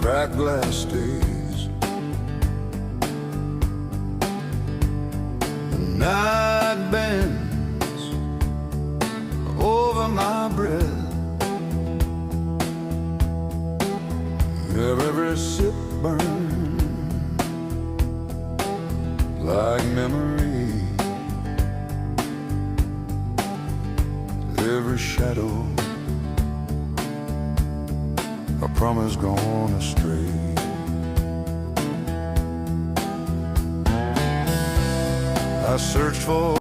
cracked glass stays. The night bends over my breath. Every sip burns like memory. Every shadow a promise gone astray. I searched for